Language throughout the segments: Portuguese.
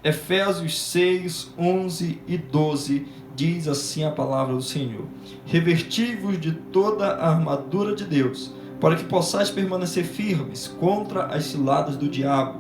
Efésios 6, 11 e 12, diz assim a palavra do Senhor: revesti-vos de toda a armadura de Deus, para que possais permanecer firmes contra as ciladas do diabo.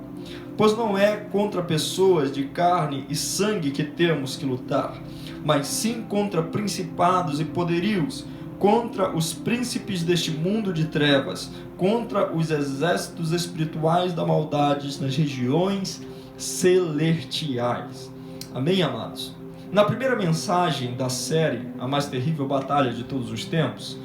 Pois não é contra pessoas de carne e sangue que temos que lutar, mas sim contra principados e poderios, contra os príncipes deste mundo de trevas, contra os exércitos espirituais da maldade nas regiões celestiais. Amém, amados? Na primeira mensagem da série, A Mais Terrível Batalha de Todos os Tempos,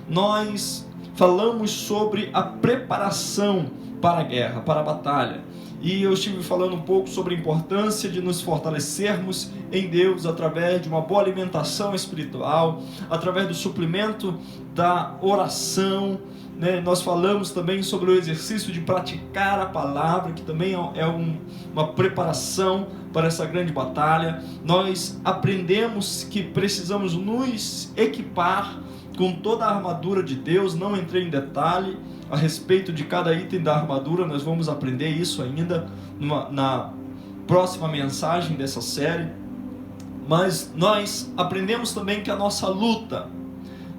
nós falamos sobre a preparação para a guerra, para a batalha. E eu estive falando um pouco sobre a importância de nos fortalecermos em Deus através de uma boa alimentação espiritual, através do suplemento da oração, né? Nós falamos também sobre o exercício de praticar a palavra, que também é uma preparação para essa grande batalha. Nós aprendemos que precisamos nos equipar com toda a armadura de Deus. Não entrei em detalhe a respeito de cada item da armadura, nós vamos aprender isso ainda na próxima mensagem dessa série. Mas nós aprendemos também que a nossa luta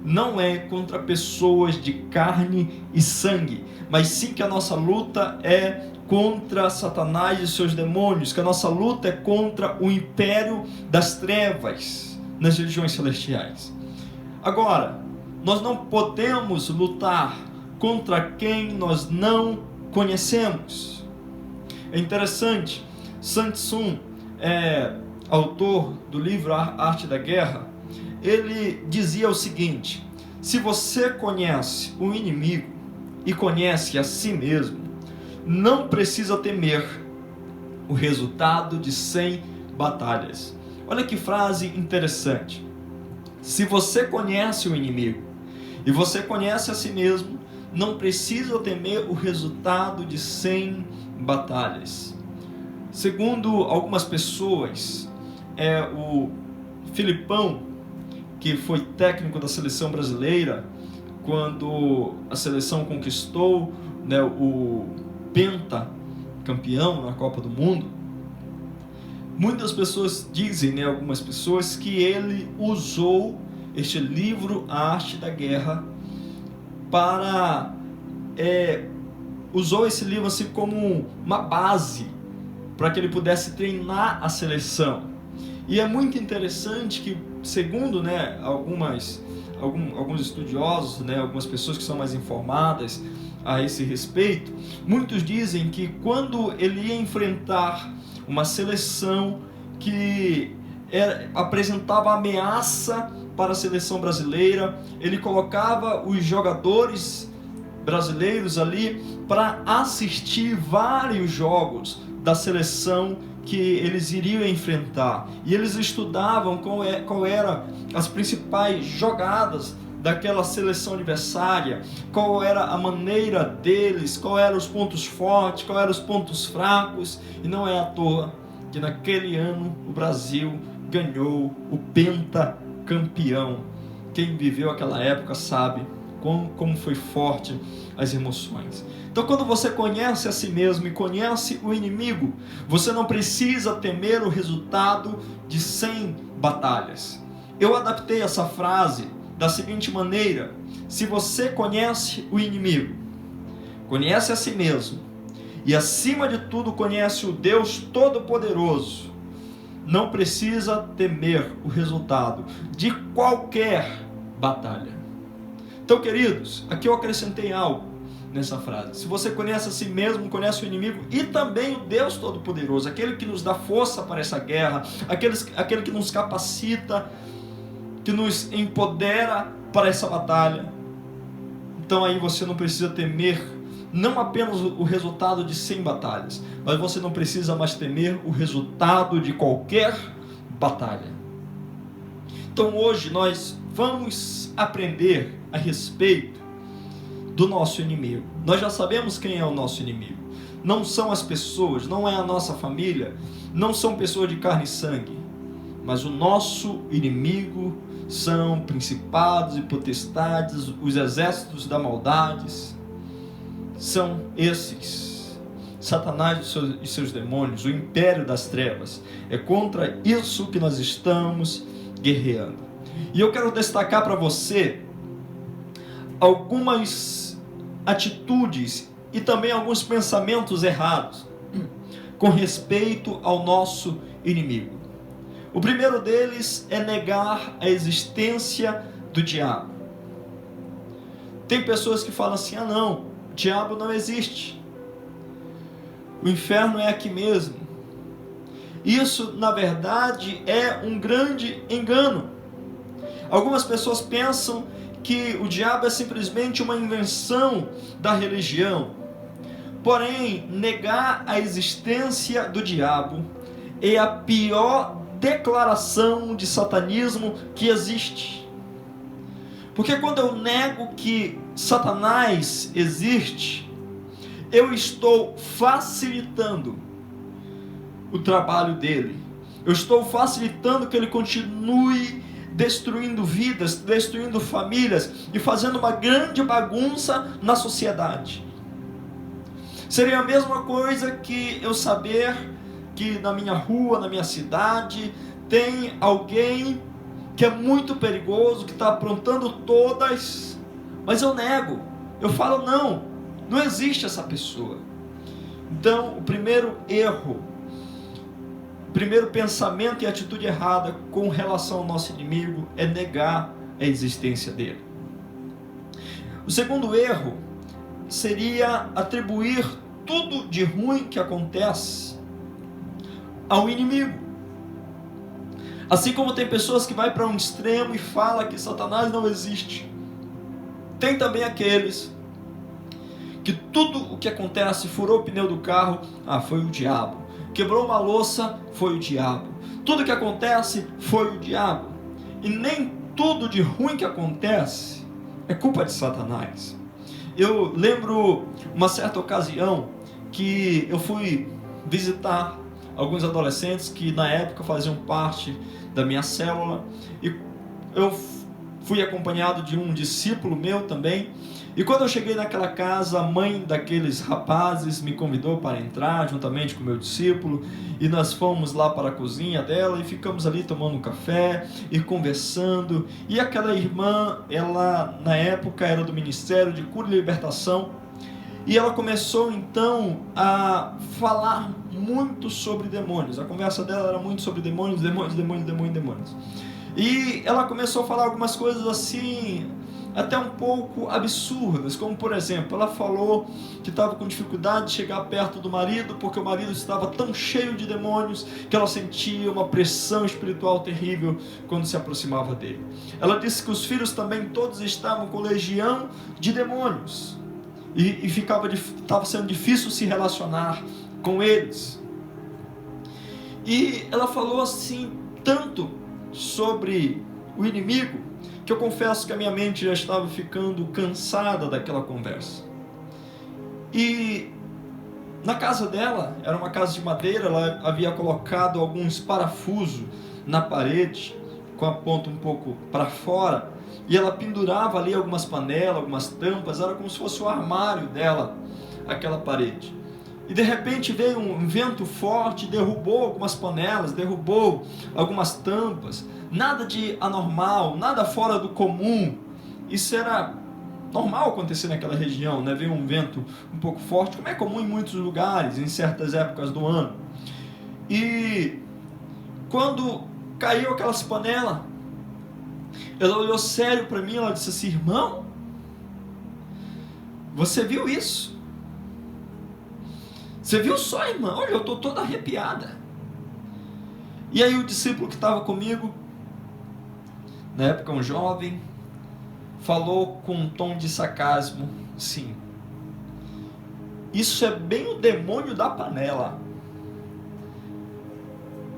não é contra pessoas de carne e sangue, mas sim que a nossa luta é contra Satanás e seus demônios, que a nossa luta é contra o império das trevas nas regiões celestiais. Agora, nós não podemos lutar contra quem nós não conhecemos. É interessante, Sun Tzu, autor do livro A Arte da Guerra, ele dizia o seguinte: se você conhece o inimigo e conhece a si mesmo, não precisa temer o resultado de 100 batalhas. Olha que frase interessante. Se você conhece o inimigo e você conhece a si mesmo, não precisa temer o resultado de 100 batalhas. Segundo algumas pessoas, o Filipão, que foi técnico da seleção brasileira, quando a seleção conquistou, né, o pentacampeão na Copa do Mundo, muitas pessoas dizem, né, algumas pessoas, que ele usou este livro, A Arte da Guerra, usou esse livro assim como uma base para que ele pudesse treinar a seleção. E é muito interessante que, segundo, né, alguns estudiosos, né, algumas pessoas que são mais informadas a esse respeito, muitos dizem que quando ele ia enfrentar uma seleção que apresentava ameaça para a seleção brasileira, ele colocava os jogadores brasileiros ali para assistir vários jogos da seleção que eles iriam enfrentar, e eles estudavam qual eram as principais jogadas daquela seleção adversária, qual era a maneira deles, qual eram os pontos fortes, qual eram os pontos fracos. E não é à toa que naquele ano o Brasil ganhou o pentacampeão. Quem viveu aquela época sabe como foi forte as emoções. Então, quando você conhece a si mesmo e conhece o inimigo, você não precisa temer o resultado de 100 batalhas. Eu adaptei essa frase da seguinte maneira: se você conhece o inimigo, conhece a si mesmo e, acima de tudo, conhece o Deus Todo-Poderoso, não precisa temer o resultado de qualquer batalha. Então, queridos, aqui eu acrescentei algo nessa frase. Se você conhece a si mesmo, conhece o inimigo e também o Deus Todo-Poderoso, aquele que nos dá força para essa guerra, aquele que nos capacita, que nos empodera para essa batalha, então aí você não precisa temer não apenas o resultado de 100 batalhas, mas você não precisa mais temer o resultado de qualquer batalha. Então hoje nós vamos aprender a respeito do nosso inimigo. Nós já sabemos quem é o nosso inimigo. Não são as pessoas, não é a nossa família, não são pessoas de carne e sangue, mas o nosso inimigo são principados e potestades, os exércitos da maldade. São esses Satanás e seus demônios, o império das trevas. É contra isso que nós estamos guerreando. E eu quero destacar para você algumas atitudes e também alguns pensamentos errados com respeito ao nosso inimigo. O primeiro deles é negar a existência do diabo. Tem pessoas que falam assim: ah não, o diabo não existe, o inferno é aqui mesmo. Isso, na verdade, é um grande engano. Algumas pessoas pensam que o diabo é simplesmente uma invenção da religião. Porém, negar a existência do diabo é a pior declaração de satanismo que existe. Porque quando eu nego que Satanás existe, eu estou facilitando o trabalho dele. Eu estou facilitando que ele continue destruindo vidas, destruindo famílias e fazendo uma grande bagunça na sociedade. Seria a mesma coisa que eu saber que na minha rua, na minha cidade, tem alguém que é muito perigoso, que está aprontando todas, mas eu nego, eu falo não existe essa pessoa. Então, o primeiro erro, o primeiro pensamento e atitude errada com relação ao nosso inimigo é negar a existência dele. O segundo erro seria atribuir tudo de ruim que acontece ao inimigo. Assim como tem pessoas que vai para um extremo e fala que Satanás não existe, tem também aqueles que tudo o que acontece, furou o pneu do carro, foi o diabo. Quebrou uma louça, foi o diabo. Tudo que acontece, foi o diabo. E nem tudo de ruim que acontece é culpa de Satanás. Eu lembro uma certa ocasião que eu fui visitar alguns adolescentes que na época faziam parte da minha célula, e eu fui acompanhado de um discípulo meu também. E quando eu cheguei naquela casa, a mãe daqueles rapazes me convidou para entrar juntamente com o meu discípulo, e nós fomos lá para a cozinha dela e ficamos ali tomando um café e conversando. E aquela irmã, ela na época era do Ministério de Cura e Libertação, e ela começou então a falar muito sobre demônios. A conversa dela era muito sobre demônios. E ela começou a falar algumas coisas assim, até um pouco absurdas, como por exemplo, ela falou que estava com dificuldade de chegar perto do marido, porque o marido estava tão cheio de demônios, que ela sentia uma pressão espiritual terrível quando se aproximava dele. Ela disse que os filhos também todos estavam com legião de demônios, e estava sendo difícil se relacionar com eles. E ela falou assim, tanto sobre o inimigo, que eu confesso que a minha mente já estava ficando cansada daquela conversa. E na casa dela, era uma casa de madeira, ela havia colocado alguns parafusos na parede, com a ponta um pouco para fora, e ela pendurava ali algumas panelas, algumas tampas, era como se fosse o armário dela, aquela parede. E de repente veio um vento forte, derrubou algumas panelas, derrubou algumas tampas. Nada de anormal, nada fora do comum. Isso era normal acontecer naquela região, né? Veio um vento um pouco forte, como é comum em muitos lugares, em certas épocas do ano. E quando caiu aquelas panelas, ela olhou sério para mim, ela disse assim: irmão, você viu isso? Você viu só, irmã? Olha, eu estou toda arrepiada. E aí o discípulo que estava comigo, na época um jovem, falou com um tom de sarcasmo, sim, isso é bem o demônio da panela.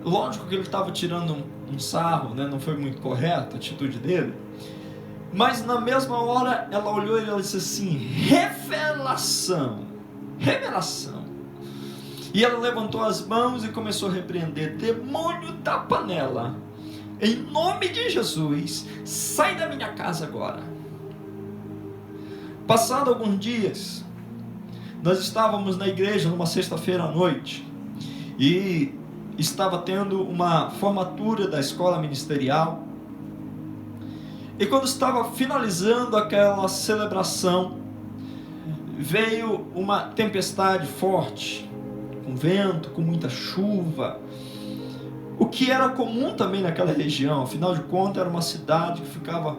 Lógico que ele estava tirando um sarro, né? Não foi muito correta a atitude dele, mas na mesma hora ela olhou e ela disse assim: revelação, revelação. E ela levantou as mãos e começou a repreender: demônio da panela, em nome de Jesus, sai da minha casa agora. Passado alguns dias, nós estávamos na igreja numa sexta-feira à noite e estava tendo uma formatura da escola ministerial. E quando estava finalizando aquela celebração, veio uma tempestade forte, com vento, com muita chuva, o que era comum também naquela região. Afinal de contas, era uma cidade que ficava,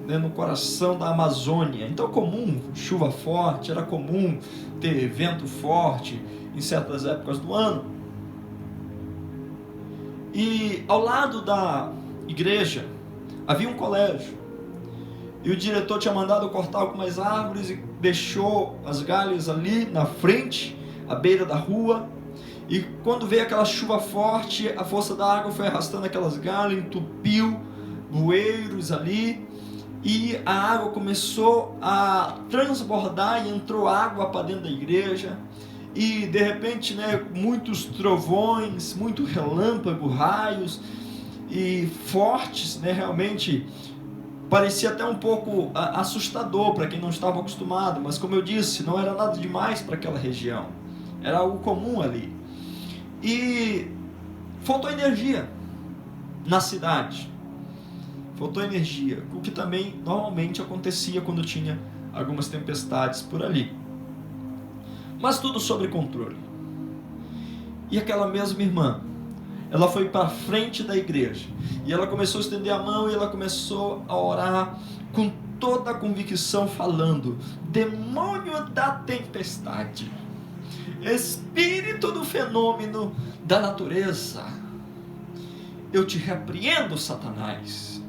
né, no coração da Amazônia. Então, comum chuva forte, era comum ter vento forte em certas épocas do ano. E ao lado da igreja havia um colégio, e o diretor tinha mandado cortar algumas árvores e deixou as galhas ali na frente, à beira da rua. E quando veio aquela chuva forte, a força da água foi arrastando aquelas galhas, entupiu bueiros ali, e a água começou a transbordar e entrou água para dentro da igreja. E de repente, né, muitos trovões, muito relâmpago, raios e fortes, né, realmente parecia até um pouco assustador para quem não estava acostumado, mas como eu disse, não era nada demais para aquela região, era algo comum ali. E faltou energia na cidade, faltou energia, o que também normalmente acontecia quando tinha algumas tempestades por ali. Mas tudo sob controle. E aquela mesma irmã, ela foi para frente da igreja, e ela começou a estender a mão, e ela começou a orar com toda a convicção, falando: demônio da tempestade, espírito do fenômeno da natureza, eu te repreendo, Satanás.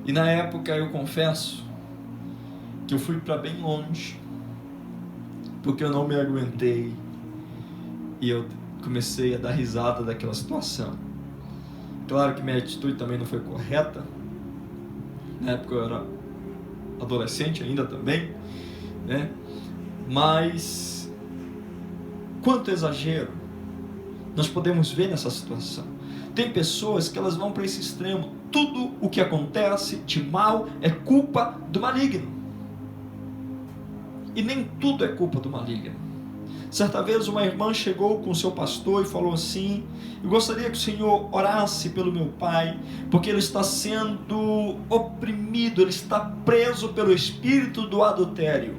E na época eu confesso que eu fui para bem longe, porque eu não me aguentei, e eu comecei a dar risada daquela situação. Claro que minha atitude também não foi correta, na época eu era adolescente ainda também, né? Mas quanto exagero nós podemos ver nessa situação. Tem pessoas que elas vão para esse extremo: tudo o que acontece de mal é culpa do maligno. E nem tudo é culpa do maligno. Certa vez uma irmã chegou com o seu pastor e falou assim: eu gostaria que o senhor orasse pelo meu pai, porque ele está sendo oprimido, ele está preso pelo espírito do adultério.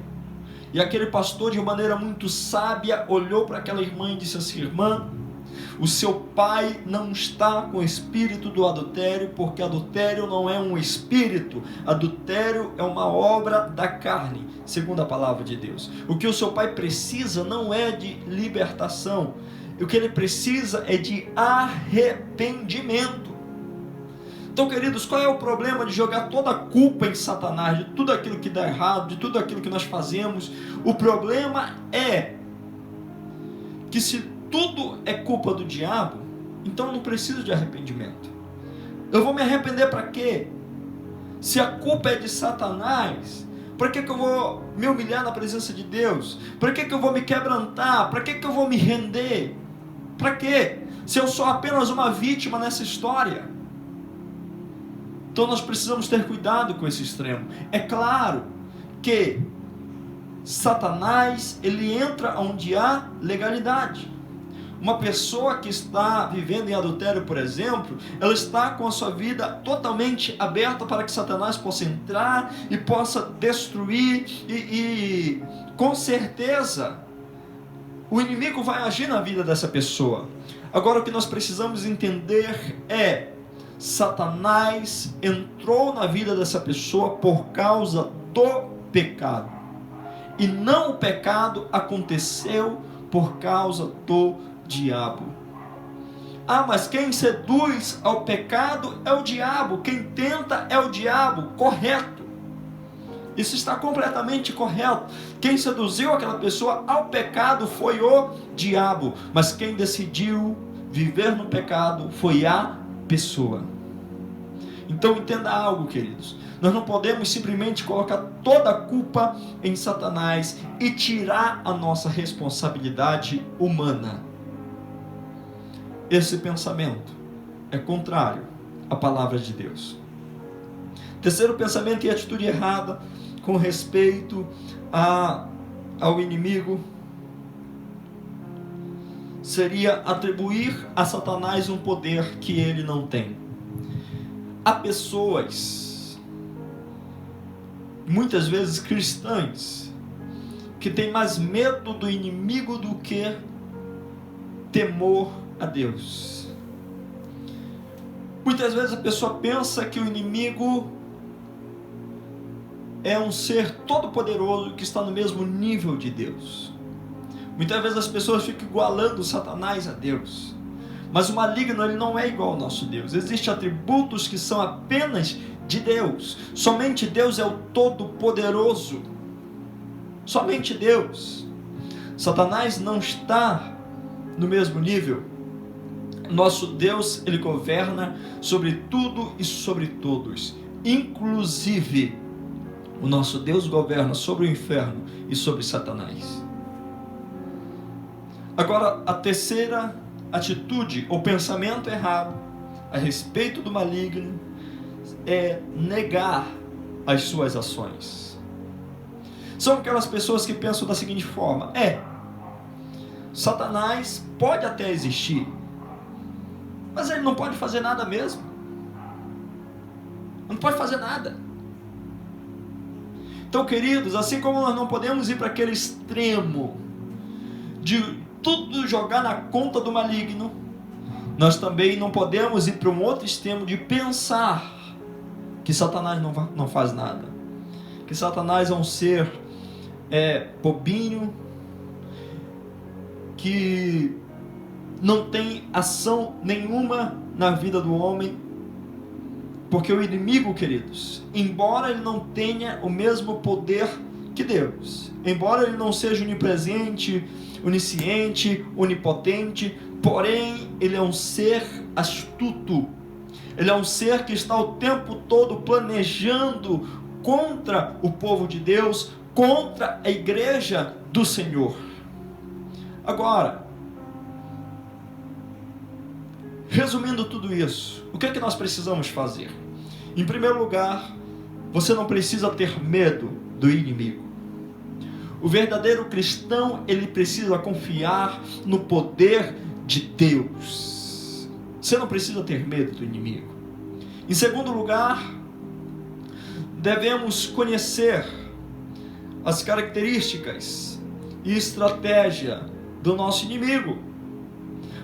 E aquele pastor, de maneira muito sábia, olhou para aquela irmã e disse assim: irmã, o seu pai não está com o espírito do adultério, porque adultério não é um espírito, adultério é uma obra da carne, segundo a palavra de Deus. O que o seu pai precisa não é de libertação, o que ele precisa é de arrependimento. Então, queridos, qual é o problema de jogar toda a culpa em Satanás, de tudo aquilo que dá errado, de tudo aquilo que nós fazemos? O problema é que se tudo é culpa do diabo, então eu não preciso de arrependimento. Eu vou me arrepender para quê? Se a culpa é de Satanás, para que eu vou me humilhar na presença de Deus? Para que eu vou me quebrantar? Para que eu vou me render? Para quê? Se eu sou apenas uma vítima nessa história. Então nós precisamos ter cuidado com esse extremo. É claro que Satanás, ele entra onde há legalidade. Uma pessoa que está vivendo em adultério, por exemplo, ela está com a sua vida totalmente aberta para que Satanás possa entrar e possa destruir, e com certeza o inimigo vai agir na vida dessa pessoa. Agora, o que nós precisamos entender é: Satanás entrou na vida dessa pessoa por causa do pecado, e não o pecado aconteceu por causa do diabo. Ah, mas quem seduz ao pecado é o diabo, quem tenta é o diabo. Correto, isso está completamente correto. Quem seduziu aquela pessoa ao pecado foi o diabo, mas quem decidiu viver no pecado foi a pessoa. Então entenda algo, queridos: nós não podemos simplesmente colocar toda a culpa em Satanás e tirar a nossa responsabilidade humana. Esse pensamento é contrário à palavra de Deus. Terceiro pensamento e atitude errada com respeito a ao inimigo seria atribuir a Satanás um poder que ele não tem. Há pessoas, muitas vezes cristãs, que têm mais medo do inimigo do que temor a Deus. Muitas vezes a pessoa pensa que o inimigo é um ser todo-poderoso que está no mesmo nível de Deus. Muitas vezes as pessoas ficam igualando Satanás a Deus. Mas o maligno, ele não é igual ao nosso Deus. Existem atributos que são apenas de Deus. Somente Deus é o todo-poderoso. Somente Deus. Satanás não está no mesmo nível. Nosso Deus, ele governa sobre tudo e sobre todos. Inclusive, o nosso Deus governa sobre o inferno e sobre Satanás. Agora, a terceira atitude ou pensamento errado a respeito do maligno é negar as suas ações. São aquelas pessoas que pensam da seguinte forma: Satanás pode até existir, mas ele não pode fazer nada mesmo. Não pode fazer nada. Então, queridos, assim como nós não podemos ir para aquele extremo de tudo jogar na conta do maligno, nós também não podemos ir para um outro extremo de pensar que Satanás não faz nada, que Satanás é um ser bobinho, que não tem ação nenhuma na vida do homem. Porque o inimigo, queridos, embora ele não tenha o mesmo poder que Deus, embora ele não seja onipresente, onisciente, onipotente, porém ele é um ser astuto. Ele é um ser que está o tempo todo planejando contra o povo de Deus, contra a igreja do Senhor. Agora, resumindo tudo isso, o que é que nós precisamos fazer? Em primeiro lugar, você não precisa ter medo do inimigo. O verdadeiro cristão, ele precisa confiar no poder de Deus. Você não precisa ter medo do inimigo. Em segundo lugar, devemos conhecer as características e estratégia do nosso inimigo,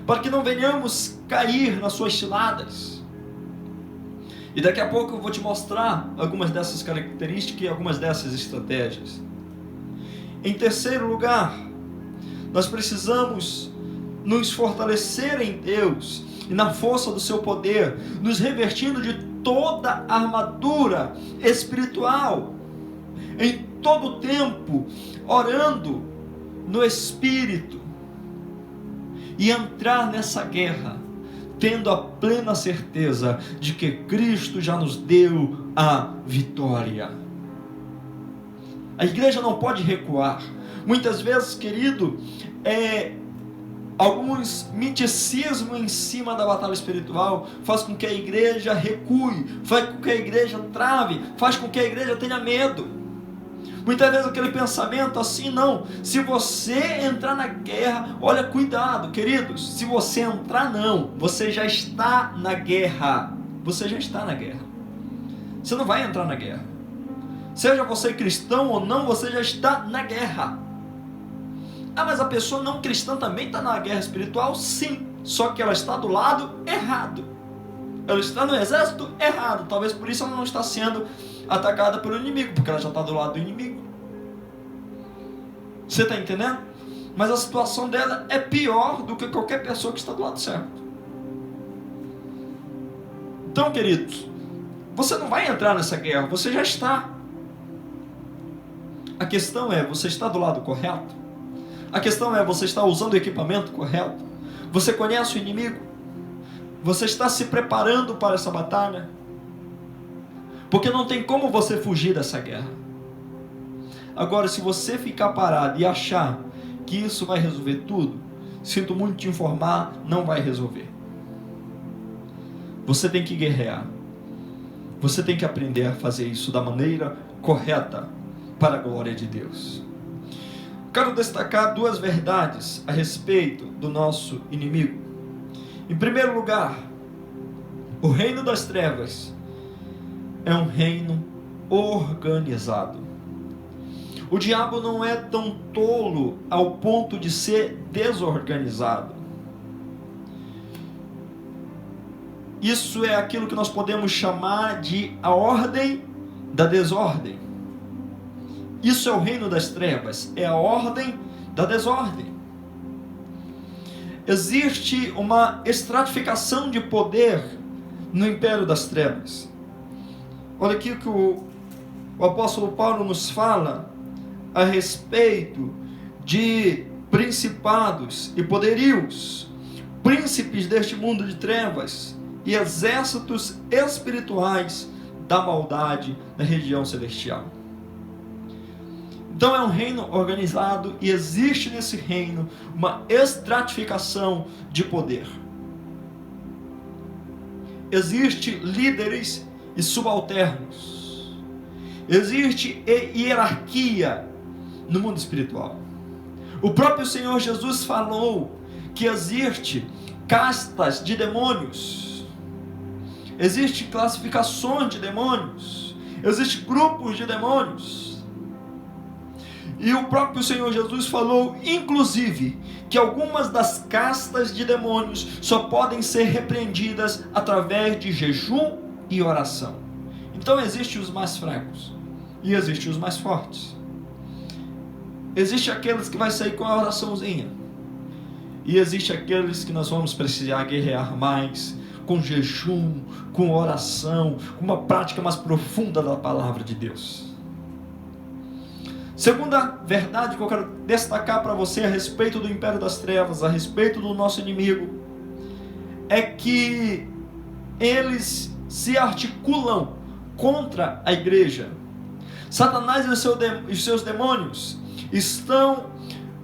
para que não venhamos cair nas suas ciladas. E daqui a pouco eu vou te mostrar algumas dessas características e algumas dessas estratégias. Em terceiro lugar, nós precisamos nos fortalecer em Deus e na força do seu poder, nos revestindo de toda a armadura espiritual, em todo o tempo, orando no Espírito, e entrar nessa guerra tendo a plena certeza de que Cristo já nos deu a vitória. A igreja não pode recuar. Muitas vezes, querido, alguns miticismos em cima da batalha espiritual faz com que a igreja recue, faz com que a igreja trave, faz com que a igreja tenha medo. Muitas vezes aquele pensamento assim, não, se você entrar na guerra, olha, cuidado, queridos, se você entrar não, você já está na guerra, você já está na guerra, você não vai entrar na guerra, seja você cristão ou não, você já está na guerra. Mas a pessoa não cristã também está na guerra espiritual? Sim, só que ela está do lado errado, ela está no exército errado, talvez por isso ela não está sendo atacada pelo inimigo, porque ela já está do lado do inimigo. Você está entendendo? Mas a situação dela é pior do que qualquer pessoa que está do lado certo. Então, queridos, você não vai entrar nessa guerra, você já está. A questão é, você está do lado correto? A questão é, você está usando o equipamento correto? Você conhece o inimigo? Você está se preparando para essa batalha? Porque não tem como você fugir dessa guerra. Agora, se você ficar parado e achar que isso vai resolver tudo, sinto muito te informar, não vai resolver. Você tem que guerrear. Você tem que aprender a fazer isso da maneira correta, para a glória de Deus. quero destacar duas verdades a respeito do nosso inimigo. Em primeiro lugar, o reino das trevas é um reino organizado. O diabo não é tão tolo ao ponto de ser desorganizado. Isso é aquilo que nós podemos chamar de a ordem da desordem. Isso é o reino das trevas, é a ordem da desordem. Existe uma estratificação de poder no império das trevas. Olha aqui o que o apóstolo Paulo nos fala a respeito de principados e poderios, príncipes deste mundo de trevas e exércitos espirituais da maldade na região celestial. Então é um reino organizado e existe nesse reino uma estratificação de poder. Existem líderes e subalternos. Existe hierarquia no mundo espiritual. O próprio Senhor Jesus falou que existe castas de demônios. Existem classificações de demônios. Existem grupos de demônios. E o próprio Senhor Jesus falou, inclusive, que algumas das castas de demônios só podem ser repreendidas através de jejum e oração. Então existem os mais fracos e existem os mais fortes. Existe aqueles que vai sair com a oraçãozinha e existe aqueles que nós vamos precisar guerrear mais, com jejum, com oração, com uma prática mais profunda da palavra de Deus. Segunda verdade que eu quero destacar para você a respeito do império das trevas, a respeito do nosso inimigo, é que eles se articulam contra a igreja. Satanás e os seus demônios estão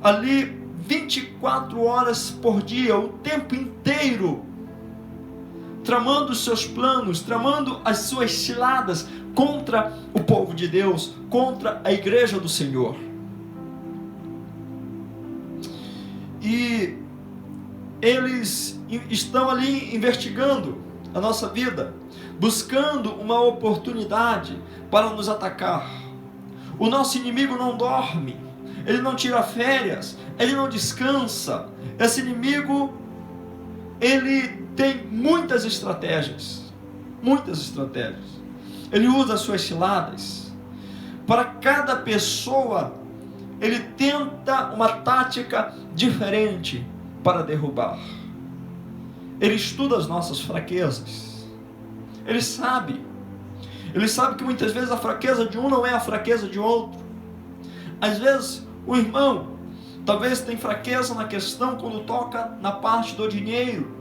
ali 24 horas por dia, o tempo inteiro, tramando os seus planos, tramando as suas ciladas contra o povo de Deus, contra a igreja do Senhor. E eles estão ali investigando a nossa vida, buscando uma oportunidade para nos atacar. O nosso inimigo não dorme, ele não tira férias, ele não descansa. Esse inimigo, ele tem muitas estratégias, ele usa as suas ciladas. Para cada pessoa, ele tenta uma tática diferente para derrubar. Ele estuda as nossas fraquezas. Ele sabe que muitas vezes a fraqueza de um não é a fraqueza de outro. Às vezes o irmão talvez tem fraqueza na questão quando toca na parte do dinheiro.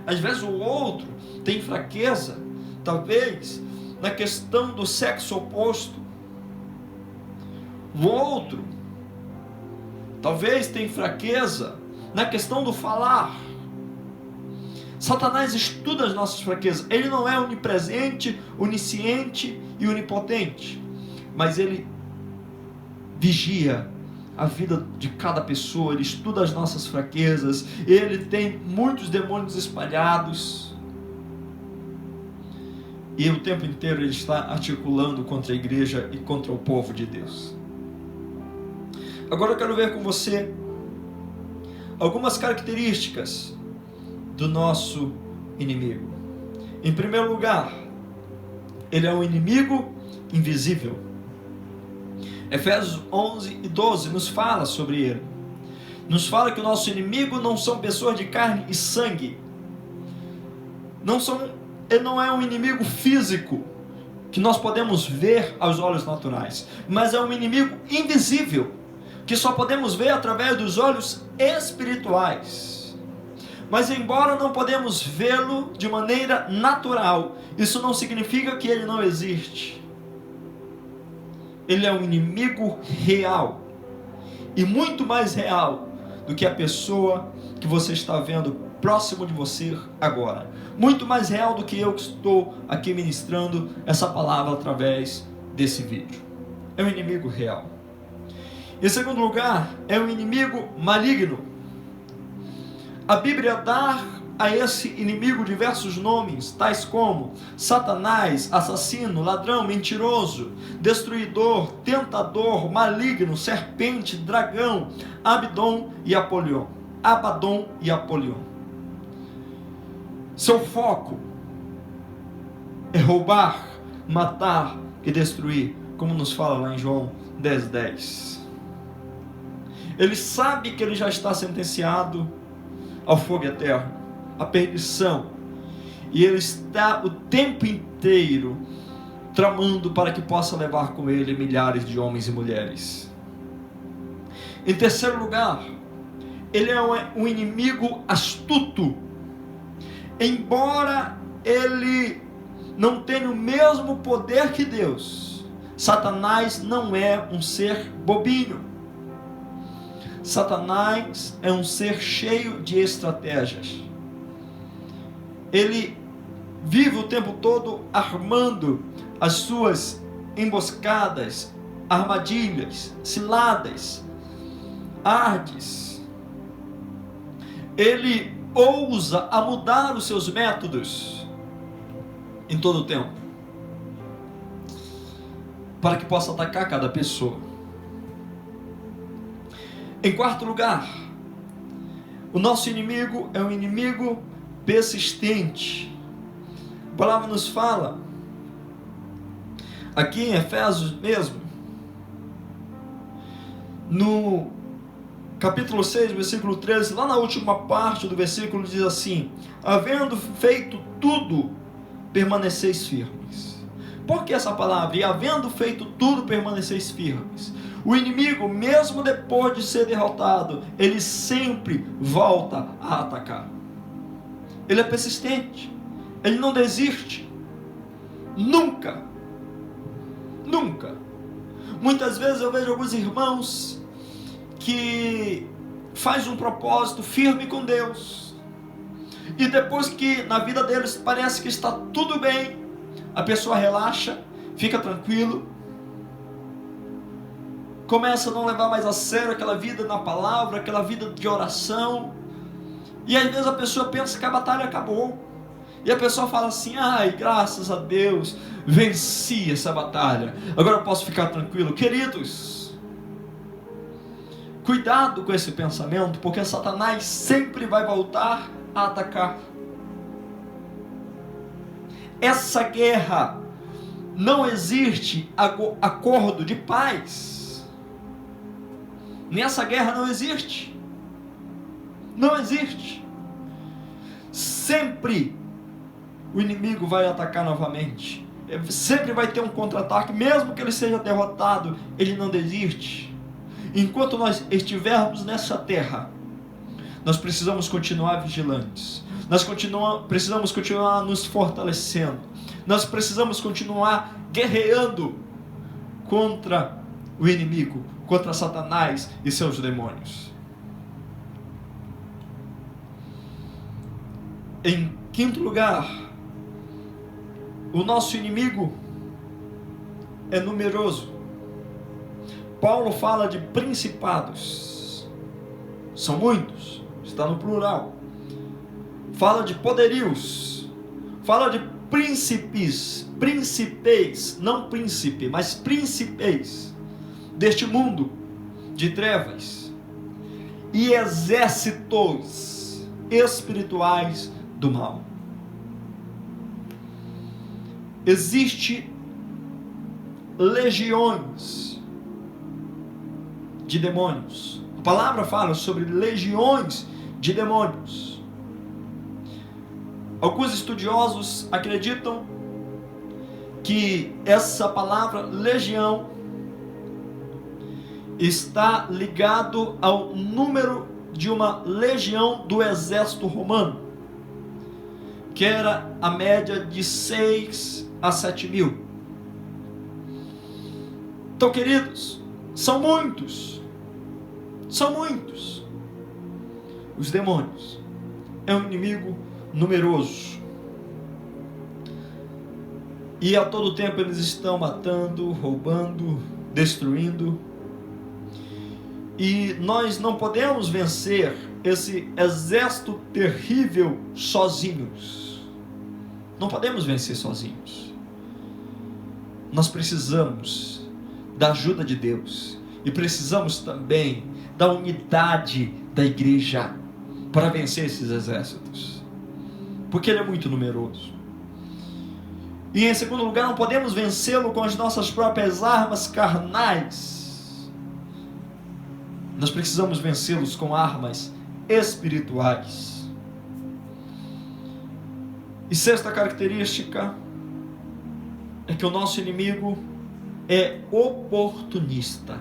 Às vezes o outro tem fraqueza talvez na questão do sexo oposto. O outro talvez tem fraqueza na questão do falar. Satanás estuda as nossas fraquezas. Ele não é onipresente, onisciente e onipotente, mas ele vigia a vida de cada pessoa. Ele estuda as nossas fraquezas. Ele tem muitos demônios espalhados e o tempo inteiro ele está articulando contra a igreja e contra o povo de Deus. Agora eu quero ver com você algumas características do nosso inimigo. Em primeiro lugar, ele é um inimigo invisível. Efésios 11 e 12 nos fala sobre ele. Nos fala que o nosso inimigo não são pessoas de carne e sangue. Ele não é um inimigo físico que nós podemos ver aos olhos naturais, mas é um inimigo invisível que só podemos ver através dos olhos espirituais. Mas embora não podemos vê-lo de maneira natural, isso não significa que ele não existe. Ele é um inimigo real, e muito mais real do que a pessoa que você está vendo próximo de você agora. Muito mais real do que eu que estou aqui ministrando essa palavra através desse vídeo. É um inimigo real. Em segundo lugar, é um inimigo maligno. A Bíblia dá a esse inimigo diversos nomes, tais como Satanás, assassino, ladrão, mentiroso, destruidor, tentador, maligno, serpente, dragão, Abaddon e Apolion. Seu foco é roubar, matar e destruir, como nos fala lá em João 10:10. Ele sabe que ele já está sentenciado ao fogo eterno, à perdição, e ele está o tempo inteiro tramando para que possa levar com ele milhares de homens e mulheres. Em terceiro lugar, ele é um inimigo astuto. Embora ele não tenha o mesmo poder que Deus, Satanás não é um ser bobinho. Satanás é um ser cheio de estratégias. Ele vive o tempo todo armando as suas emboscadas, armadilhas, ciladas, artes. Ele ousa a mudar os seus métodos em todo o tempo, para que possa atacar cada pessoa. Em quarto lugar, o nosso inimigo é um inimigo persistente. A palavra nos fala, aqui em Efésios mesmo, no capítulo 6, versículo 13, lá na última parte do versículo diz assim: havendo feito tudo, permaneceis firmes. Por que essa palavra? E havendo feito tudo, permaneceis firmes. O inimigo, mesmo depois de ser derrotado, ele sempre volta a atacar. Ele é persistente. Ele não desiste. Nunca. Nunca. Muitas vezes eu vejo alguns irmãos que faz um propósito firme com Deus, e depois que na vida deles parece que está tudo bem, a pessoa relaxa, fica tranquilo, começa a não levar mais a sério aquela vida na palavra, aquela vida de oração, e às vezes a pessoa pensa que a batalha acabou, e a pessoa fala assim: ai, graças a Deus, venci essa batalha, agora eu posso ficar tranquilo. Queridos, cuidado com esse pensamento, porque Satanás sempre vai voltar a atacar. Essa guerra não existe acordo de paz. Nessa guerra não existe. Não existe. Sempre o inimigo vai atacar novamente. Sempre vai ter um contra-ataque, mesmo que ele seja derrotado, ele não desiste. Enquanto nós estivermos nessa terra, nós precisamos continuar vigilantes. Nós precisamos continuar nos fortalecendo. Nós precisamos continuar guerreando contra o inimigo, contra Satanás e seus demônios. Em quinto lugar, o nosso inimigo é numeroso. Paulo fala de principados, são muitos, está no plural. Fala de poderios, fala de príncipes, não príncipe, mas príncipes deste mundo de trevas, e exércitos espirituais do mal. Existem legiões de demônios. A palavra fala sobre legiões de demônios. Alguns estudiosos acreditam que essa palavra legião está ligado ao número de uma legião do exército romano, que era a média de 6 a 7 mil. Então, queridos, são muitos. Os demônios é um inimigo numeroso, e a todo tempo eles estão matando, roubando, destruindo. E nós não podemos vencer esse exército terrível sozinhos. Não podemos vencer sozinhos. Nós precisamos da ajuda de Deus. E precisamos também da unidade da igreja para vencer esses exércitos. Porque ele é muito numeroso. E em segundo lugar, não podemos vencê-lo com as nossas próprias armas carnais. Nós precisamos vencê-los com armas espirituais. E sexta característica é que o nosso inimigo é oportunista.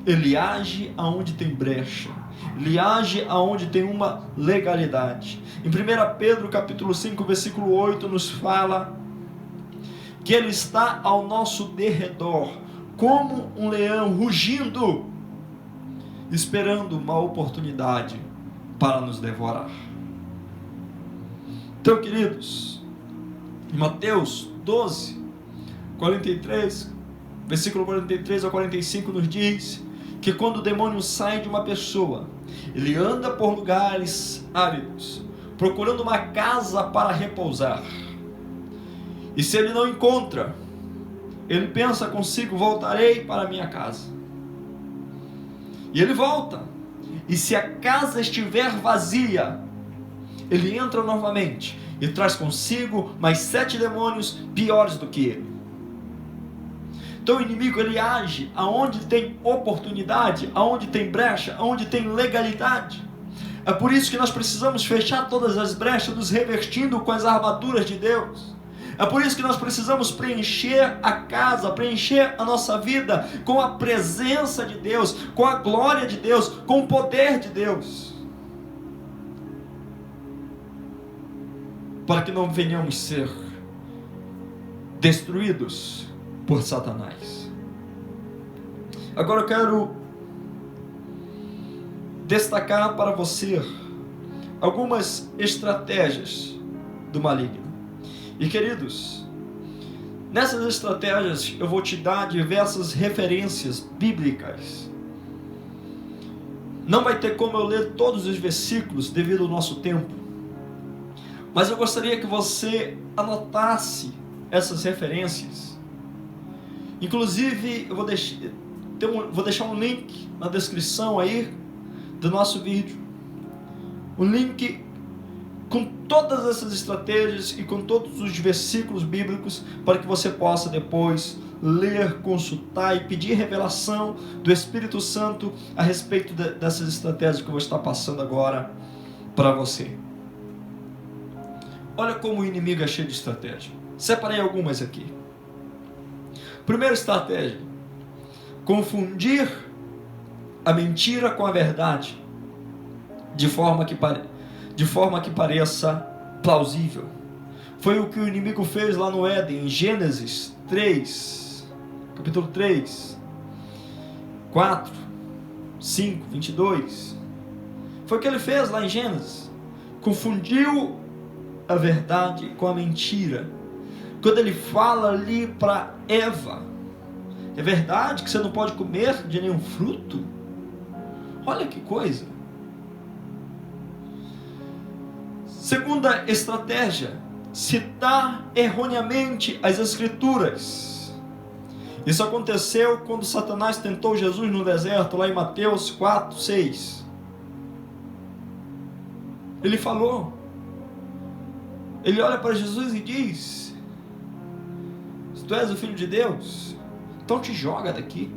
Ele age aonde tem brecha. Ele age aonde tem uma legalidade. Em 1 Pedro capítulo 5, versículo 8, nos fala que ele está ao nosso derredor, como um leão rugindo, esperando uma oportunidade para nos devorar. Então, queridos, em Mateus 12, 43, versículo 43 a 45 nos diz que quando o demônio sai de uma pessoa, ele anda por lugares áridos, procurando uma casa para repousar. E se ele não encontra, ele pensa consigo: voltarei para minha casa. E ele volta. E se a casa estiver vazia, ele entra novamente e traz consigo mais 7 demônios piores do que ele. Então o inimigo, ele age aonde tem oportunidade, aonde tem brecha, aonde tem legalidade. É por isso que nós precisamos fechar todas as brechas, nos revestindo com as armaduras de Deus. É por isso que nós precisamos preencher a casa, preencher a nossa vida com a presença de Deus, com a glória de Deus, com o poder de Deus. Para que não venhamos ser destruídos por Satanás. Agora eu quero destacar para você algumas estratégias do maligno. E queridos, nessas estratégias eu vou te dar diversas referências bíblicas. Não vai ter como eu ler todos os versículos devido ao nosso tempo, mas eu gostaria que você anotasse essas referências. Inclusive eu vou deixar um link na descrição aí do nosso vídeo, um link com todas essas estratégias e com todos os versículos bíblicos, para que você possa depois ler, consultar e pedir revelação do Espírito Santo a respeito dessas estratégias que eu vou estar passando agora para você. Olha como o inimigo é cheio de estratégia. Separei algumas aqui. Primeira estratégia: confundir a mentira com a verdade, de forma que pareça plausível. Foi o que o inimigo fez lá no Éden, em Gênesis 3, capítulo 3, 4, 5, 22. Foi o que ele fez lá em Gênesis. Confundiu a verdade com a mentira. Quando ele fala ali para Eva: é verdade que você não pode comer de nenhum fruto? Olha que coisa. Segunda estratégia: citar erroneamente as Escrituras. Isso aconteceu quando Satanás tentou Jesus no deserto, lá em Mateus 4, 6. Ele falou, ele olha para Jesus e diz: se tu és o Filho de Deus, então te joga daqui,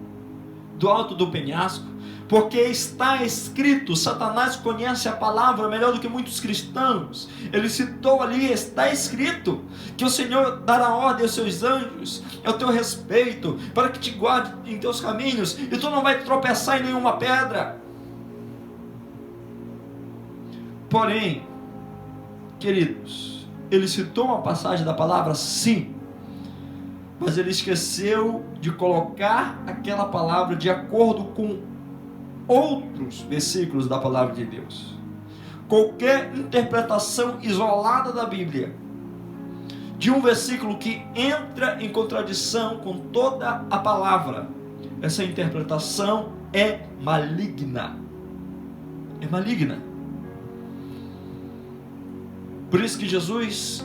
do alto do penhasco, porque está escrito. Satanás conhece a palavra melhor do que muitos cristãos. Ele citou ali: está escrito que o Senhor dará ordem aos seus anjos ao teu respeito, para que te guarde em teus caminhos, e tu não vai tropeçar em nenhuma pedra. Porém, queridos, ele citou uma passagem da palavra, sim, mas ele esqueceu de colocar aquela palavra de acordo com outros versículos da palavra de Deus. Qualquer interpretação isolada da Bíblia, de um versículo que entra em contradição com toda a palavra, essa interpretação é maligna. É maligna. Por isso que Jesus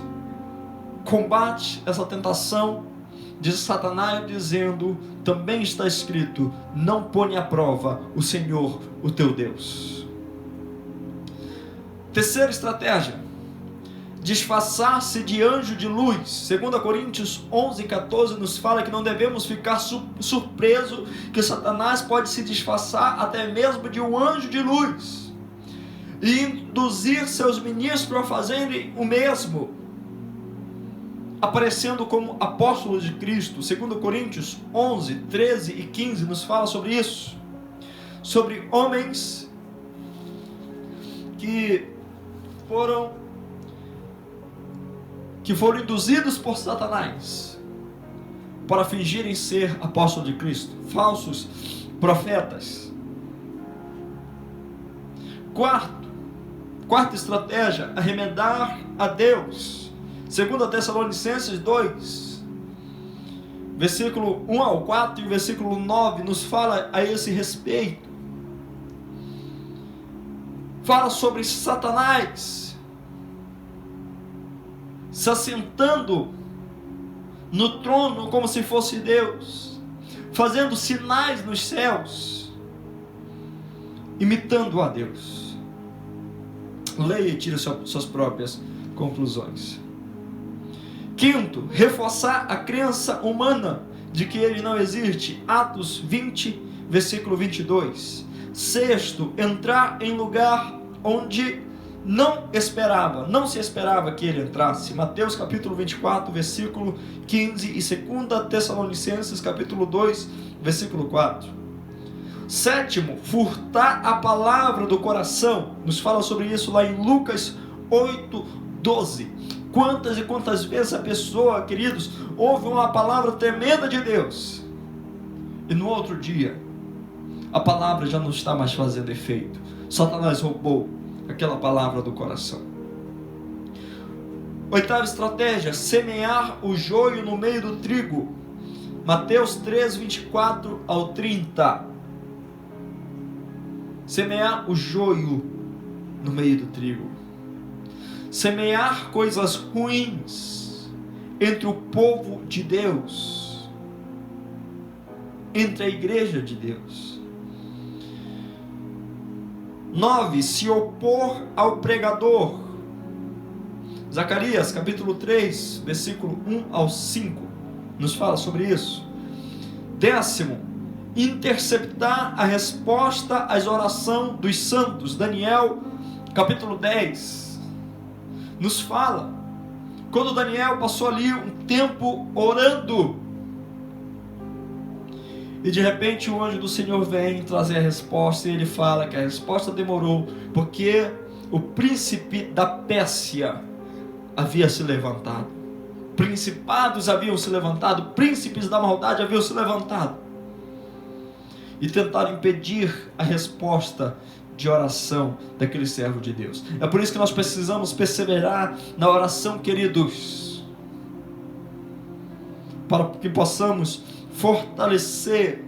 combate essa tentação de Satanás dizendo, também está escrito, não põe à prova o Senhor, o teu Deus. Terceira estratégia, disfarçar-se de anjo de luz. 2 Coríntios 11:14 nos fala que não devemos ficar surpresos que Satanás pode se disfarçar até mesmo de um anjo de luz e induzir seus ministros a fazerem o mesmo, aparecendo como apóstolos de Cristo. 2 Coríntios 11, 13 e 15 nos fala sobre isso, sobre homens que foram induzidos por Satanás para fingirem ser apóstolos de Cristo, falsos profetas. Quarta estratégia, arremedar a Deus. 2 Tessalonicenses 2, versículo 1 ao 4 e versículo 9 nos fala a esse respeito. Fala sobre Satanás se assentando no trono como se fosse Deus, fazendo sinais nos céus, imitando a Deus. Leia e tire suas próprias conclusões. Quinto, reforçar a crença humana de que ele não existe. Atos 20, versículo 22. Sexto, entrar em lugar onde não se esperava que ele entrasse. Mateus capítulo 24, versículo 15 e 2 Tessalonicenses capítulo 2, versículo 4. Sétimo, furtar a palavra do coração. Nos fala sobre isso lá em Lucas 8, 12. Quantas e quantas vezes a pessoa, queridos, ouve uma palavra tremenda de Deus e no outro dia a palavra já não está mais fazendo efeito. Satanás roubou aquela palavra do coração. Oitava estratégia, semear o joio no meio do trigo. Mateus 3, 24 ao 30. Semear o joio no meio do trigo. Semear coisas ruins entre o povo de Deus, entre a igreja de Deus. 9. Se opor ao pregador. Zacarias capítulo 3, versículo 1 ao 5 nos fala sobre isso. 10. Interceptar a resposta às orações dos santos. Daniel capítulo 10 nos fala, quando Daniel passou ali um tempo orando, e de repente o anjo do Senhor vem trazer a resposta, e ele fala que a resposta demorou, porque o príncipe da Pérsia havia se levantado, principados haviam se levantado, príncipes da maldade haviam se levantado, e tentaram impedir a resposta de oração daquele servo de Deus. É por isso que nós precisamos perseverar na oração, queridos, para que possamos fortalecer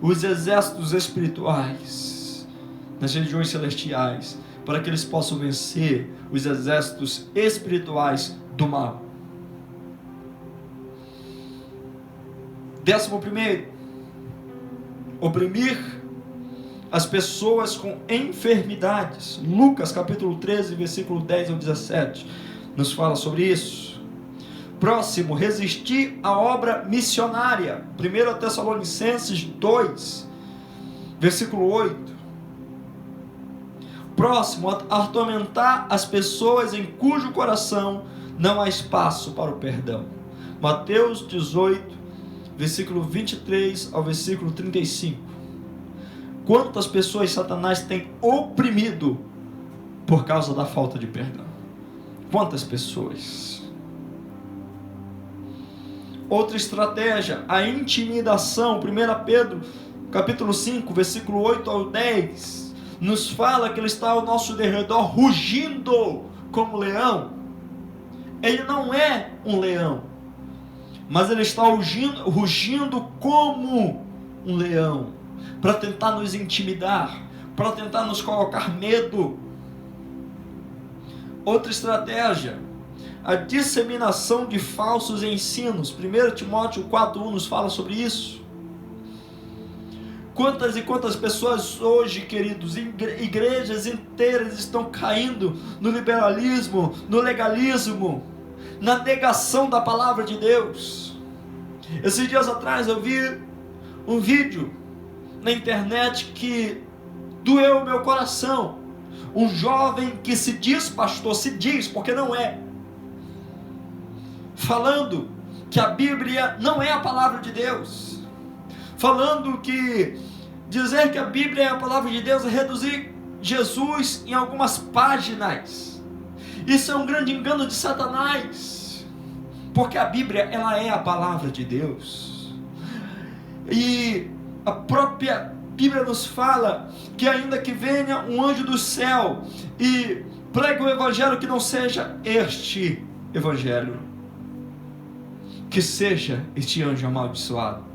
os exércitos espirituais nas regiões celestiais, para que eles possam vencer os exércitos espirituais do mal. 11, oprimir as pessoas com enfermidades. Lucas capítulo 13, versículo 10 ao 17 nos fala sobre isso. Próximo, resistir à obra missionária. 1 Tessalonicenses 2, versículo 8. Próximo, atormentar as pessoas em cujo coração não há espaço para o perdão. Mateus 18, versículo 23 ao versículo 35. Quantas pessoas Satanás tem oprimido por causa da falta de perdão? Quantas pessoas? Outra estratégia, a intimidação. 1 Pedro capítulo 5, versículo 8 ao 10, nos fala que ele está ao nosso derredor rugindo como leão. Ele não é um leão, mas ele está rugindo como um leão, para tentar nos intimidar, para tentar nos colocar medo. Outra estratégia, a disseminação de falsos ensinos. 1 Timóteo 4:1 nos fala sobre isso. Quantas e quantas pessoas hoje, queridos, igrejas inteiras estão caindo no liberalismo, no legalismo, na negação da palavra de Deus. Esses dias atrás eu vi um vídeo na internet que doeu o meu coração. Um jovem que se diz pastor, se diz, porque não é, falando que a Bíblia não é a palavra de Deus, falando que dizer que a Bíblia é a palavra de Deus é reduzir Jesus em algumas páginas. Isso é um grande engano de Satanás, porque a Bíblia, ela é a palavra de Deus, e a própria Bíblia nos fala que ainda que venha um anjo do céu e pregue o evangelho que não seja este evangelho, que seja este anjo amaldiçoado,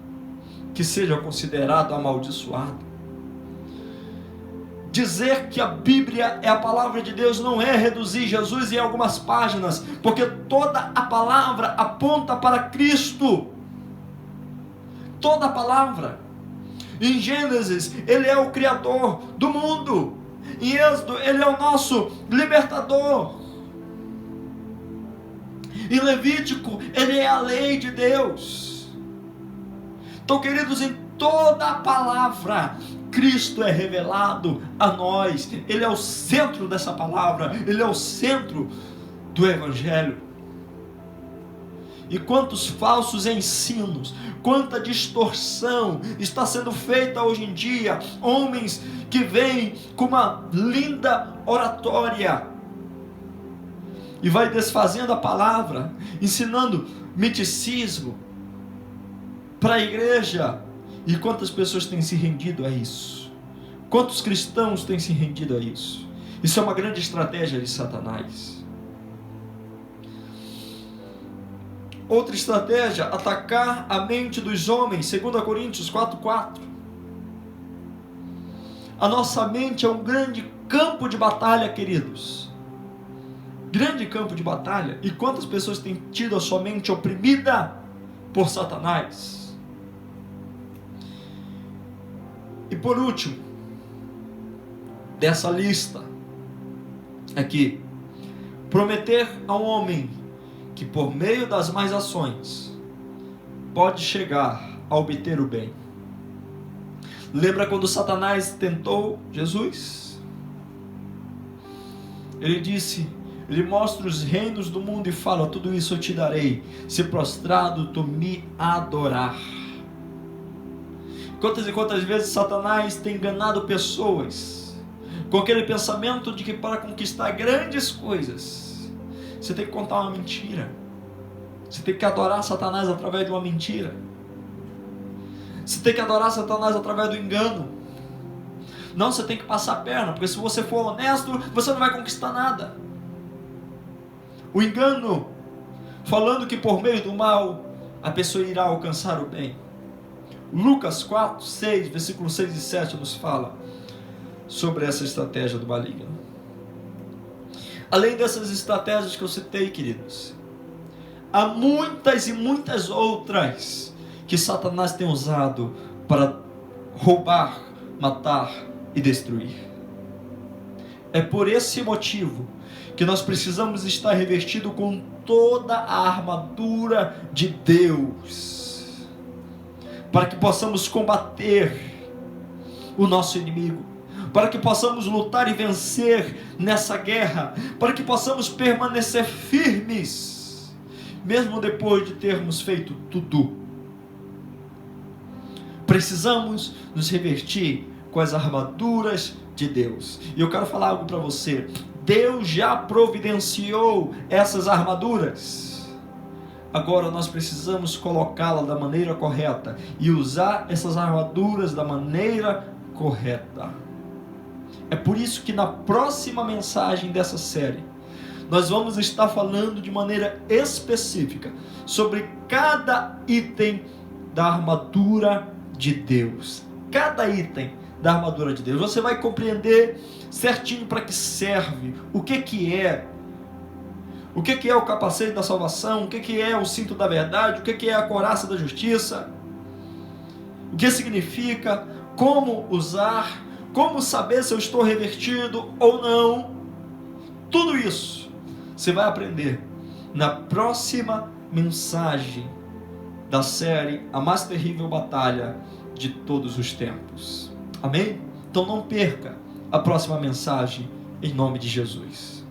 que seja considerado amaldiçoado. Dizer que a Bíblia é a palavra de Deus não é reduzir Jesus em algumas páginas, porque toda a palavra aponta para Cristo. Toda a palavra. Em Gênesis, Ele é o Criador do mundo. Em Êxodo, Ele é o nosso libertador. Em Levítico, Ele é a lei de Deus. Então, queridos, em toda a palavra, Cristo é revelado a nós. Ele é o centro dessa palavra. Ele é o centro do Evangelho. E quantos falsos ensinos, quanta distorção está sendo feita hoje em dia. Homens que vêm com uma linda oratória e vai desfazendo a palavra, ensinando miticismo para a igreja. E quantas pessoas têm se rendido a isso? Quantos cristãos têm se rendido a isso? Isso é uma grande estratégia de Satanás. Outra estratégia, atacar a mente dos homens. 2 Coríntios 4:4. A nossa mente é um grande campo de batalha, queridos. Grande campo de batalha. E quantas pessoas têm tido a sua mente oprimida por Satanás? E por último, dessa lista aqui, prometer a um homem que por meio das más ações pode chegar a obter o bem. Lembra quando Satanás tentou Jesus? Ele disse, ele mostra os reinos do mundo e fala: tudo isso eu te darei, se prostrado tu me adorar. Quantas e quantas vezes Satanás tem enganado pessoas com aquele pensamento de que para conquistar grandes coisas você tem que contar uma mentira. Você tem que adorar Satanás através de uma mentira. Você tem que adorar Satanás através do engano. Não, você tem que passar a perna, porque se você for honesto, você não vai conquistar nada. O engano, falando que por meio do mal, a pessoa irá alcançar o bem. Lucas 4:6, versículos 6 e 7 nos fala sobre essa estratégia do maligno. Além dessas estratégias que eu citei, queridos, há muitas e muitas outras que Satanás tem usado para roubar, matar e destruir. É por esse motivo que nós precisamos estar revestidos com toda a armadura de Deus, para que possamos combater o nosso inimigo, para que possamos lutar e vencer nessa guerra, para que possamos permanecer firmes, mesmo depois de termos feito tudo. Precisamos nos revestir com as armaduras de Deus. E eu quero falar algo para você. Deus já providenciou essas armaduras. Agora nós precisamos colocá-la da maneira correta e usar essas armaduras da maneira correta. É por isso que na próxima mensagem dessa série, nós vamos estar falando de maneira específica sobre cada item da armadura de Deus. cada item da armadura de Deus. Você vai compreender certinho para que serve, o que é o capacete da salvação, o que é o cinto da verdade, o que é a couraça da justiça, o que significa, como usar, como saber se eu estou revertido ou não. Tudo isso você vai aprender na próxima mensagem da série A Mais Terrível Batalha de Todos os Tempos. Amém? Então não perca a próxima mensagem, em nome de Jesus.